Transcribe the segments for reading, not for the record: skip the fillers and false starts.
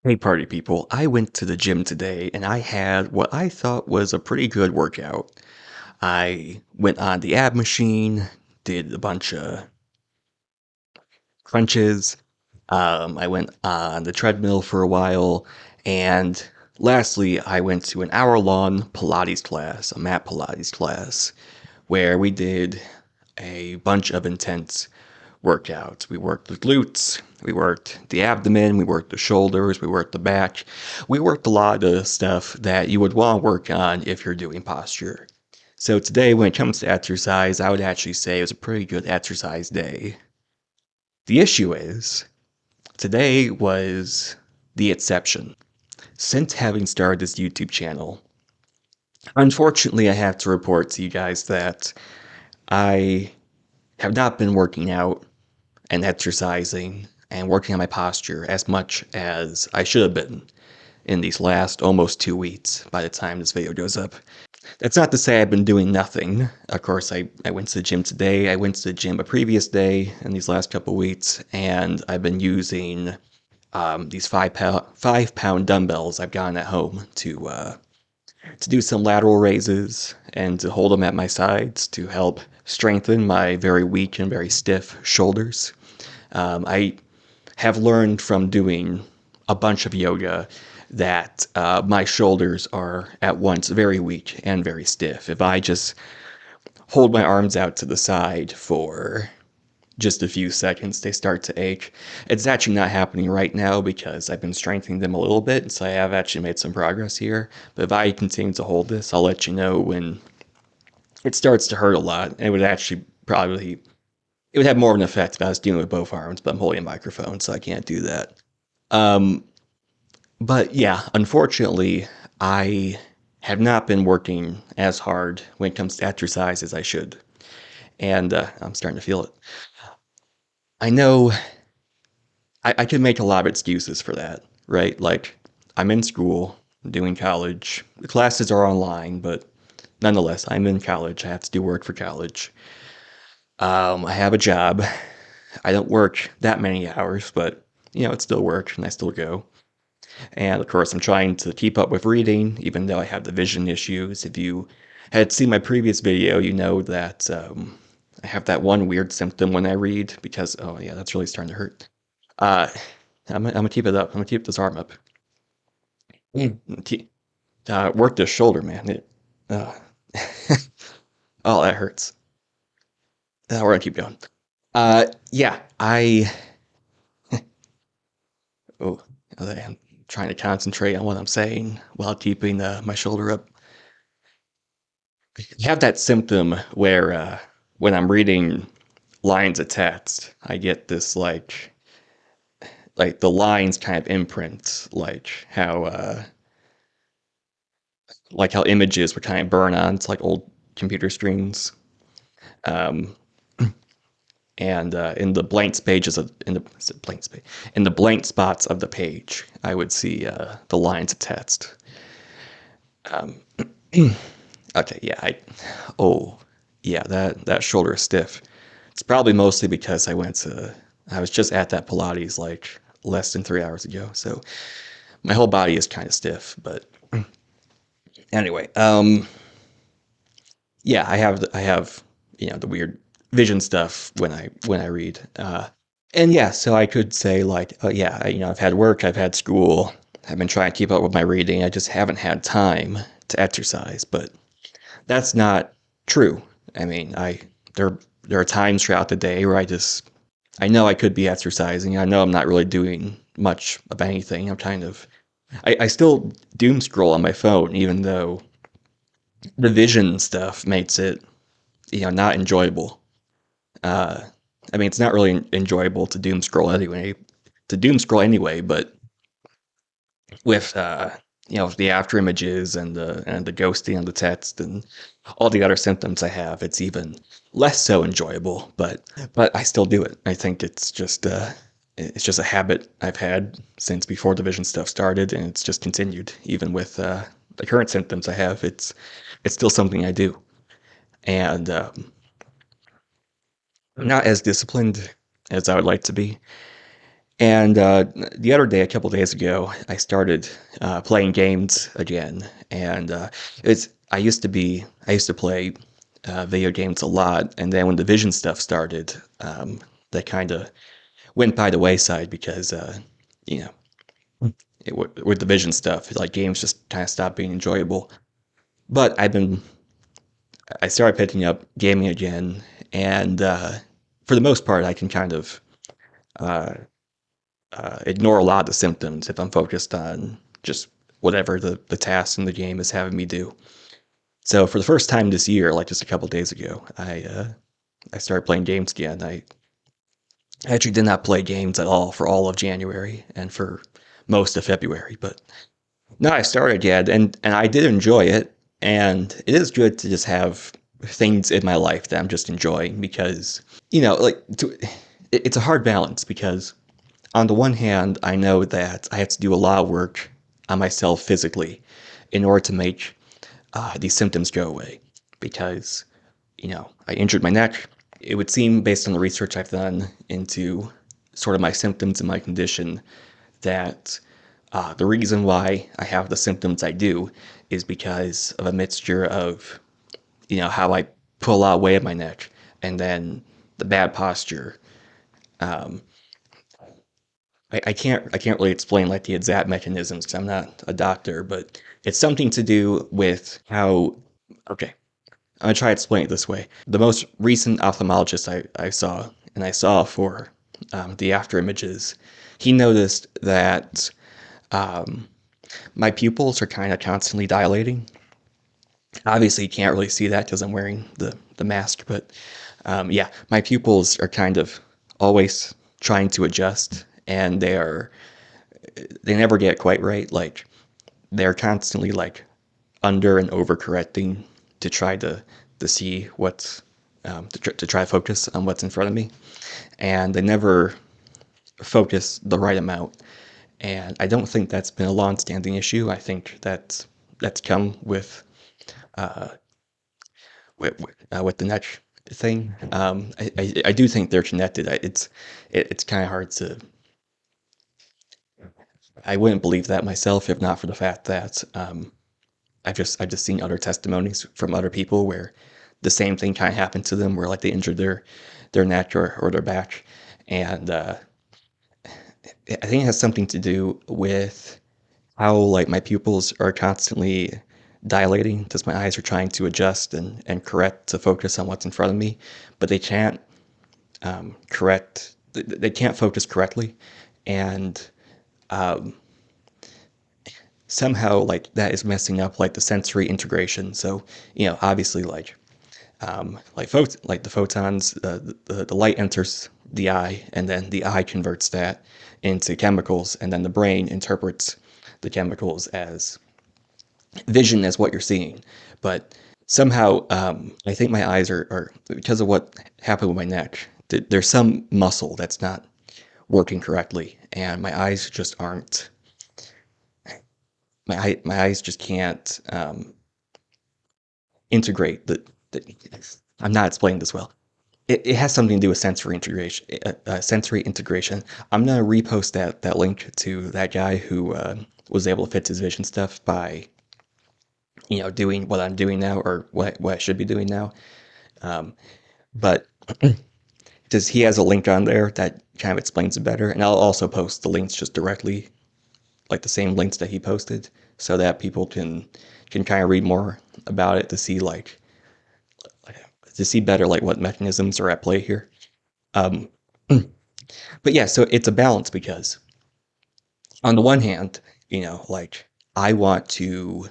Hey, party people. I went to the gym today and I had what I thought was a pretty good workout. I went on the ab machine, did a bunch of crunches. I went on the treadmill for a while. And lastly, I went to an hour long Pilates class, a mat Pilates class, where we did a bunch of intense workouts. We worked the glutes, we worked the abdomen, we worked the shoulders, we worked the back. We worked a lot of stuff that you would want to work on if you're doing posture. So today, when it comes to exercise, I would actually say it was a pretty good exercise day. The issue is, today was the exception. Since having started this YouTube channel, unfortunately, I have to report to you guys that I have not been working out and exercising and working on my posture as much as I should have been in these last almost 2 weeks by the time this video goes up. That's not to say I've been doing nothing. Of course, I went to the gym today, I went to the gym a previous day in these last couple weeks, and I've been using these 5 pound dumbbells I've gotten at home to do some lateral raises and to hold them at my sides to help strengthen my very weak and very stiff shoulders. I have learned from doing a bunch of yoga that my shoulders are at once very weak and very stiff. If I just hold my arms out to the side for just a few seconds, they start to ache. It's actually not happening right now because I've been strengthening them a little bit, so I have actually made some progress here. But if I continue to hold this, I'll let you know when it starts to hurt a lot. It would actually probably it would have more of an effect if I was dealing with both arms, but I'm holding a microphone, so I can't do that. Um, but yeah, unfortunately, I have not been working as hard when it comes to exercise as I should, and I'm starting to feel it. I know I could make a lot of excuses for that, right? Like, I'm in school, doing college. The classes are online, but nonetheless, I'm in college. I have to do work for college. I have a job. I don't work that many hours, but it's still work, and I still go. And of course, I'm trying to keep up with reading, even though I have the vision issues. If you had seen my previous video, you know that I have that one weird symptom when I read because, oh yeah, that's really starting to hurt. Uh, I'm gonna keep it up. I'm gonna keep this arm up. Mm. Work this shoulder, man. Uh, oh, that hurts. We're gonna keep going. Yeah, oh, I'm trying to concentrate on what I'm saying while keeping my shoulder up. I have that symptom where when I'm reading lines of text, I get this like the lines kind of imprint, like how images would kind of burn on to like old computer screens. Um, and in the blank pages of in the blank space in the blank spots of the page, I would see the lines of text. Um, okay, yeah, oh yeah, that shoulder is stiff. It's probably mostly because I was just at that Pilates like less than 3 hours ago, so my whole body is kind of stiff. But anyway, yeah, I have the weird vision stuff when I read, and yeah, so I could say like, yeah, I've had work, I've had school, I've been trying to keep up with my reading, I just haven't had time to exercise, but that's not true. I mean, there are times throughout the day where I know I could be exercising. I know I'm not really doing much of anything. I still doom scroll on my phone, even though the vision stuff makes it, not enjoyable. Uh, I mean, it's not really enjoyable to doom scroll anyway, but with the after images and the ghosting on the text and all the other symptoms I have, it's even less so enjoyable. But I still do it. I think it's just a habit I've had since before the vision stuff started, and it's just continued even with the current symptoms I have. It's still something I do, and I'm not as disciplined as I would like to be. And the other day, a couple days ago, I started playing games again, and it's I used to play video games a lot, and then when the Vision stuff started, that kind of went by the wayside because you know with the Vision stuff, like games just kind of stopped being enjoyable. But I started picking up gaming again, and for the most part, I can kind of uh, ignore a lot of the symptoms if I'm focused on just whatever the task in the game is having me do. So for the first time this year, like just a couple days ago, I started playing games again. I actually did not play games at all for all of January and for most of February, but no, I started again, and I did enjoy it. And it is good to just have things in my life that I'm just enjoying because it's a hard balance because on the one hand, I know that I have to do a lot of work on myself physically in order to make these symptoms go away. Because, I injured my neck. It would seem, based on the research I've done into sort of my symptoms and my condition, that the reason why I have the symptoms I do is because of a mixture of, how I pull a lot of weight at my neck and then the bad posture. Um, I can't really explain like the exact mechanisms because I'm not a doctor, but it's something to do with how. Okay, I'm gonna try to explain it this way. The most recent ophthalmologist I saw, and I saw for the after images, he noticed that um, my pupils are kind of constantly dilating. Obviously, you can't really see that because I'm wearing the mask, but yeah, my pupils are kind of always trying to adjust, and they never get quite right. Like they're constantly like under and over correcting to try to see what's to try to focus on what's in front of me, and they never focus the right amount. And I don't think that's been a long-standing issue. I think that's come with the neck thing. I do think they're connected. It's kind of hard to. I wouldn't believe that myself if not for the fact that I've just seen other testimonies from other people where the same thing kind of happened to them, where like they injured their neck or their back, and I think it has something to do with how like my pupils are constantly dilating because my eyes are trying to adjust and correct to focus on what's in front of me, but they can't correct. They can't focus correctly, and um, somehow like that is messing up like the sensory integration. So obviously like the photons, the light enters the eye, and then the eye converts that into chemicals, and then the brain interprets the chemicals as vision as what you're seeing. But somehow, I think my eyes are because of what happened with my neck. There's some muscle that's not working correctly, and my eyes just aren't. My eyes just can't integrate the. I'm not explaining this well. It has something to do with sensory integration. Sensory integration. I'm gonna repost that link to that guy who was able to fix his vision stuff by doing what I'm doing now or what I should be doing now. Um, but does he has a link on there that kind of explains it better, and I'll also post the links just directly, like the same links that he posted, so that people can kind of read more about it to see better like what mechanisms are at play here. Um, but yeah, so it's a balance because on the one hand, like I want to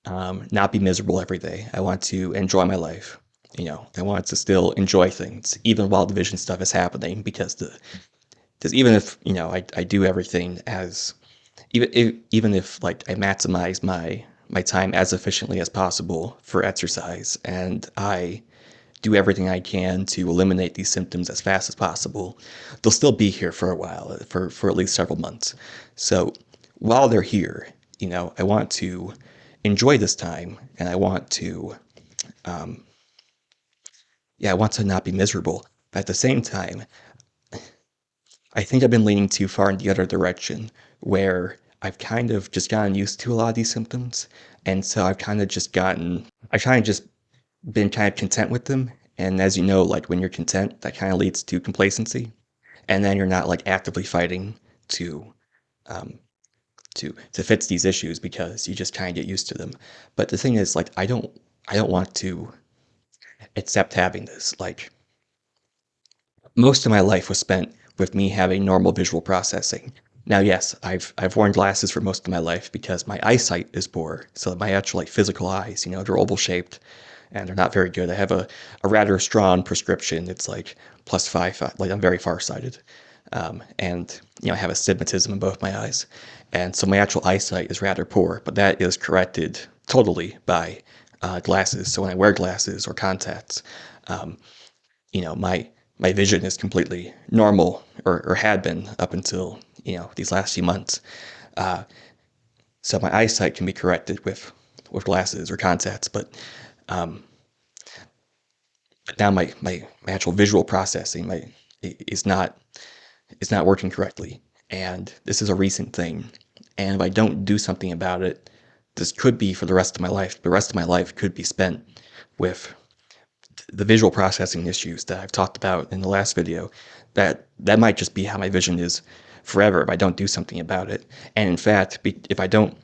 not be miserable every day. I want to enjoy my life. I want to still enjoy things even while the vision stuff is happening because even if I do everything as even if like I maximize my time as efficiently as possible for exercise and I do everything I can to eliminate these symptoms as fast as possible, they'll still be here for a while, for at least several months. So while they're here, I want to enjoy this time and I want to, yeah, I want to not be miserable. But at the same time, I think I've been leaning too far in the other direction, where I've kind of just gotten used to a lot of these symptoms, and so I've kind of just been kind of content with them. And as you know, like when you're content, that kind of leads to complacency, and then you're not like actively fighting to um, to fix these issues because you just kind of get used to them. But the thing is, like, I don't want to accept having this. Like, most of my life was spent with me having normal visual processing. Now, yes, I've worn glasses for most of my life because my eyesight is poor. So my actual like physical eyes, they're oval shaped and they're not very good. I have a rather strong prescription. It's like +5. Like I'm very farsighted, and I have astigmatism in both my eyes, and so my actual eyesight is rather poor. But that is corrected totally by glasses. So when I wear glasses or contacts, um, my vision is completely normal, or had been up until these last few months. Uh, so my eyesight can be corrected with glasses or contacts, um, but now my actual visual processing my is not working correctly, and this is a recent thing. And if I don't do something about it, this could be for the rest of my life. The rest of my life could be spent with the visual processing issues that I've talked about in the last video. That might just be how my vision is forever if I don't do something about it. And in fact, if I don't,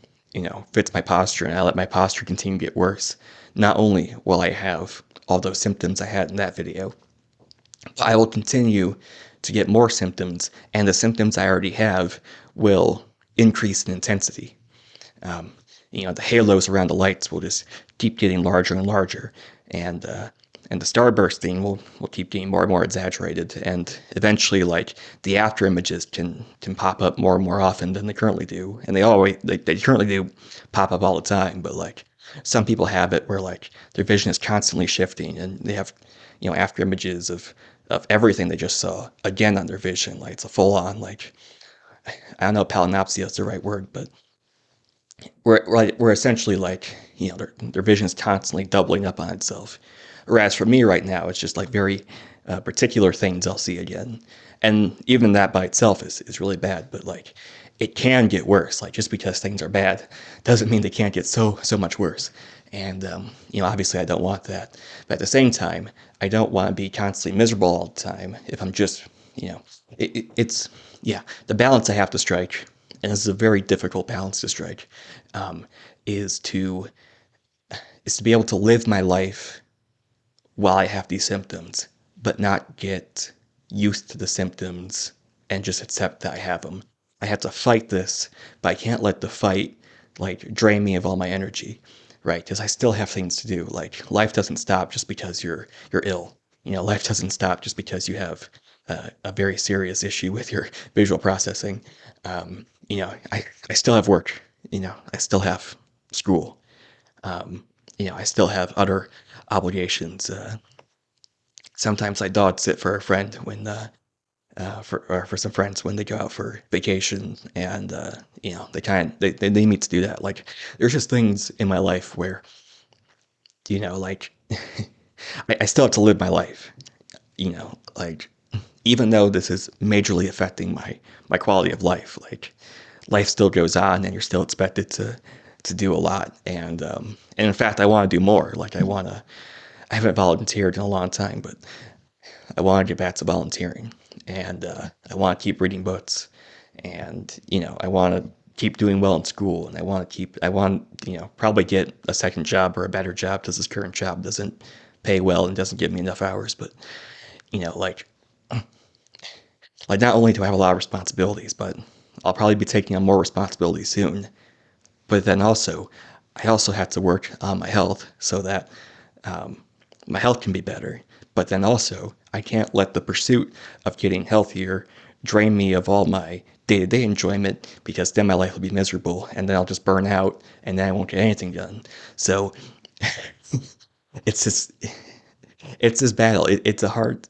fix my posture and I let my posture continue to get worse, not only will I have all those symptoms I had in that video, but I will continue to get more symptoms, and the symptoms I already have will increase in intensity. Um, the halos around the lights will just keep getting larger and larger, and the starburst thing will keep getting more and more exaggerated, and eventually, like the after images can pop up more and more often than they currently do, and they currently do pop up all the time, but like some people have it where like their vision is constantly shifting, and they have after images of everything they just saw again on their vision, like it's a full on like I don't know if palinopsia is the right word, but we're essentially like their vision is constantly doubling up on itself. Whereas for me right now, it's just like very particular things I'll see again, and even that by itself is really bad. But like it can get worse. Like just because things are bad doesn't mean they can't get so much worse. And obviously I don't want that. But at the same time, I don't want to be constantly miserable all the time. If I'm just it's yeah, the balance I have to strike, and this is a very difficult balance to strike, um, is to be able to live my life while I have these symptoms, but not get used to the symptoms and just accept that I have them. I have to fight this, but I can't let the fight like drain me of all my energy, right? Because I still have things to do. Like life doesn't stop just because you're ill. Life doesn't stop just because you have a very serious issue with your visual processing. I still have work. I still have school. I still have other obligations. Sometimes I dog sit for a friend when for some friends when they go out for vacation, and they need me to do that. Like there's just things in my life where like I still have to live my life. Like even though this is majorly affecting my quality of life, like life still goes on, and you're still expected to do a lot. And in fact, I want to do more. Like I haven't volunteered in a long time, but I want to get back to volunteering, and I want to keep reading books, and I want to keep doing well in school, and I want probably get a second job or a better job because this current job doesn't pay well and doesn't give me enough hours. But like not only do I have a lot of responsibilities, but I'll probably be taking on more responsibilities soon. But then also, I also have to work on my health so that um, my health can be better. But then also, I can't let the pursuit of getting healthier drain me of all my day to day enjoyment, because then my life will be miserable, and then I'll just burn out, and then I won't get anything done. So it's just it's this battle. It's a hard.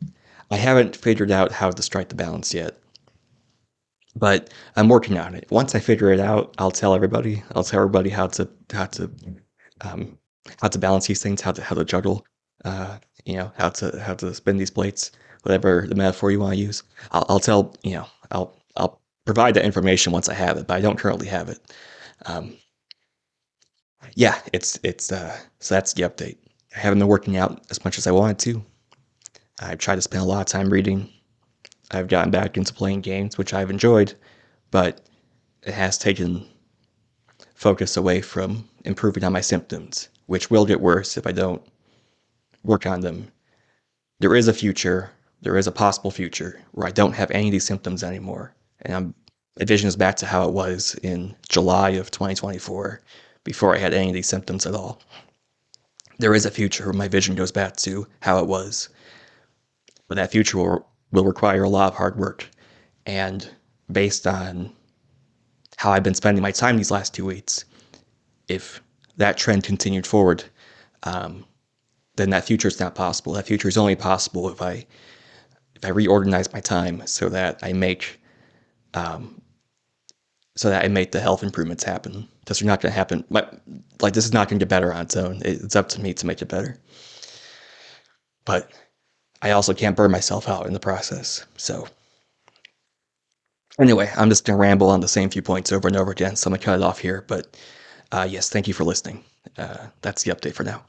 I haven't figured out how to strike the balance yet, but I'm working on it. Once I figure it out, I'll tell everybody. I'll tell everybody um, how to balance these things, how to juggle, how to spin these plates, whatever the metaphor you want to use. I'll tell I'll provide that information once I have it, but I don't currently have it. Um, yeah, so that's the update. I haven't been working out as much as I wanted to. I've tried to spend a lot of time reading. I've gotten back into playing games, which I've enjoyed, but it has taken focus away from improving on my symptoms, which will get worse if I don't work on them. There is a future, there is a possible future where I don't have any of these symptoms anymore. And my vision is back to how it was in July of 2024, before I had any of these symptoms at all. There is a future where my vision goes back to how it was, but that future will require a lot of hard work. And based on how I've been spending my time these last 2 weeks, if that trend continued forward, um, then that future is not possible. That future is only possible if I reorganize my time so that I make the health improvements happen. Those are not going to happen. Like this is not going to get better on its own. It's up to me to make it better. But I also can't burn myself out in the process. So anyway, I'm just going to ramble on the same few points over and over again. So I'm going to cut it off here. But yes, thank you for listening. That's the update for now.